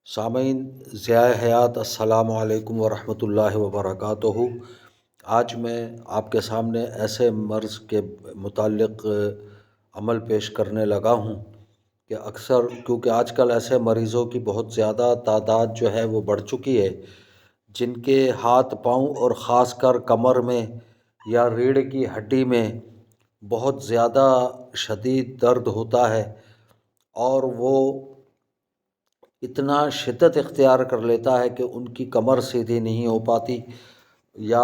سامعین ضیاء حیات السلام علیکم ورحمۃ اللہ وبرکاتہ۔ آج میں آپ کے سامنے ایسے مرض کے متعلق عمل پیش کرنے لگا ہوں کہ اکثر کیونکہ آج کل ایسے مریضوں کی بہت زیادہ تعداد جو ہے وہ بڑھ چکی ہے، جن کے ہاتھ پاؤں اور خاص کر کمر میں یا ریڑھ کی ہڈی میں بہت زیادہ شدید درد ہوتا ہے اور وہ اتنا شدت اختیار کر لیتا ہے کہ ان کی کمر سیدھی نہیں ہو پاتی یا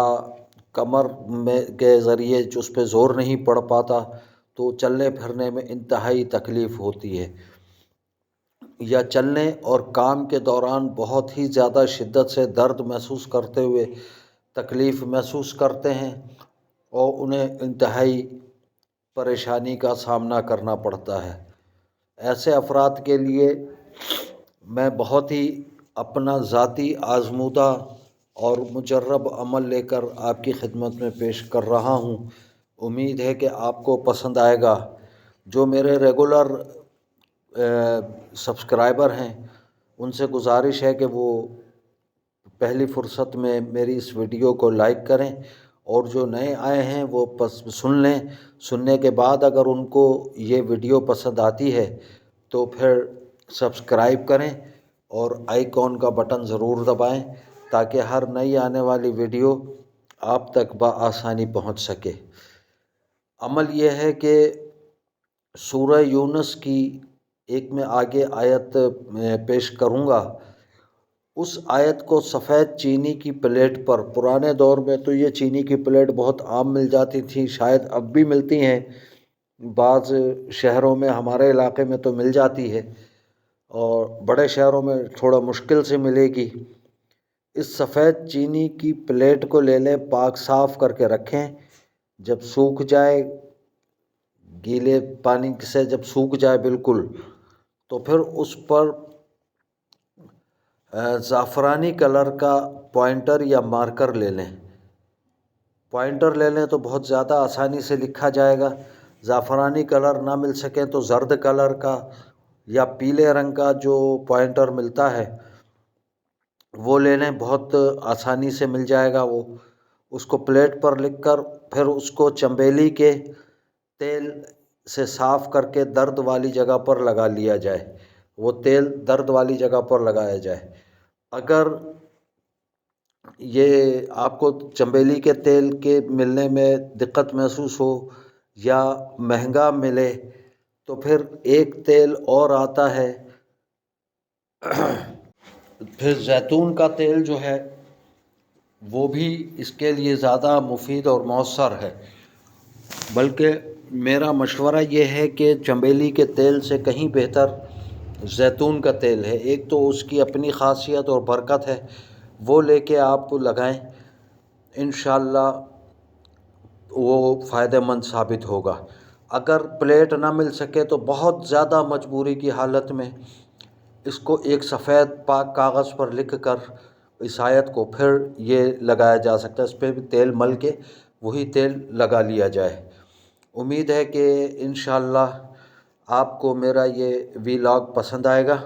کمر میں کے ذریعے جو اس پہ زور نہیں پڑ پاتا تو چلنے پھرنے میں انتہائی تکلیف ہوتی ہے، یا چلنے اور کام کے دوران بہت ہی زیادہ شدت سے درد محسوس کرتے ہوئے تکلیف محسوس کرتے ہیں اور انہیں انتہائی پریشانی کا سامنا کرنا پڑتا ہے۔ ایسے افراد کے لیے میں بہت ہی اپنا ذاتی آزمودہ اور مجرب عمل لے کر آپ کی خدمت میں پیش کر رہا ہوں۔ امید ہے کہ آپ کو پسند آئے گا۔ جو میرے ریگولر سبسکرائبر ہیں ان سے گزارش ہے کہ وہ پہلی فرصت میں میری اس ویڈیو کو لائک کریں، اور جو نئے آئے ہیں وہ سن لیں۔ سننے کے بعد اگر ان کو یہ ویڈیو پسند آتی ہے تو پھر سبسکرائب کریں اور آئیکن کا بٹن ضرور دبائیں تاکہ ہر نئی آنے والی ویڈیو آپ تک بآسانی پہنچ سکے۔ عمل یہ ہے کہ سورہ یونس کی ایک میں آگے آیت میں پیش کروں گا، اس آیت کو سفید چینی کی پلیٹ پر، پرانے دور میں تو یہ چینی کی پلیٹ بہت عام مل جاتی تھی، شاید اب بھی ملتی ہیں، بعض شہروں میں، ہمارے علاقے میں تو مل جاتی ہے اور بڑے شہروں میں تھوڑا مشکل سے ملے گی۔ اس سفید چینی کی پلیٹ کو لے لیں، پاک صاف کر کے رکھیں، جب سوکھ جائے، گیلے پانی سے جب سوکھ جائے بالکل، تو پھر اس پر زعفرانی کلر کا پوائنٹر یا مارکر لے لیں۔ پوائنٹر لے لیں تو بہت زیادہ آسانی سے لکھا جائے گا۔ زعفرانی کلر نہ مل سکے تو زرد کلر کا یا پیلے رنگ کا جو پوائنٹر ملتا ہے وہ لے لیں، بہت آسانی سے مل جائے گا وہ۔ اس کو پلیٹ پر لکھ کر پھر اس کو چنبیلی کے تیل سے صاف کر کے درد والی جگہ پر لگا لیا جائے، وہ تیل درد والی جگہ پر لگایا جائے۔ اگر یہ آپ کو چنبیلی کے تیل کے ملنے میں دقت محسوس ہو یا مہنگا ملے تو پھر ایک تیل اور آتا ہے، پھر زیتون کا تیل جو ہے وہ بھی اس کے لیے زیادہ مفید اور مؤثر ہے، بلکہ میرا مشورہ یہ ہے کہ چنبیلی کے تیل سے کہیں بہتر زیتون کا تیل ہے۔ ایک تو اس کی اپنی خاصیت اور برکت ہے، وہ لے کے آپ لگائیں، انشاءاللہ وہ فائدہ مند ثابت ہوگا۔ اگر پلیٹ نہ مل سکے تو بہت زیادہ مجبوری کی حالت میں اس کو ایک سفید پاک کاغذ پر لکھ کر اس آیت کو پھر یہ لگایا جا سکتا ہے، اس پہ بھی تیل مل کے وہی تیل لگا لیا جائے۔ امید ہے کہ انشاءاللہ آپ کو میرا یہ ویلاگ پسند آئے گا۔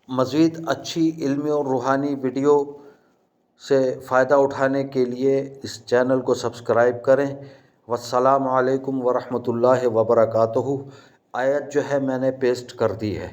مزید اچھی علمی اور روحانی ویڈیو سے فائدہ اٹھانے کے لیے اس چینل کو سبسکرائب کریں۔ والسلام علیکم ورحمۃ اللہ وبرکاتہ۔ آیت جو ہے میں نے پیسٹ کر دی ہے۔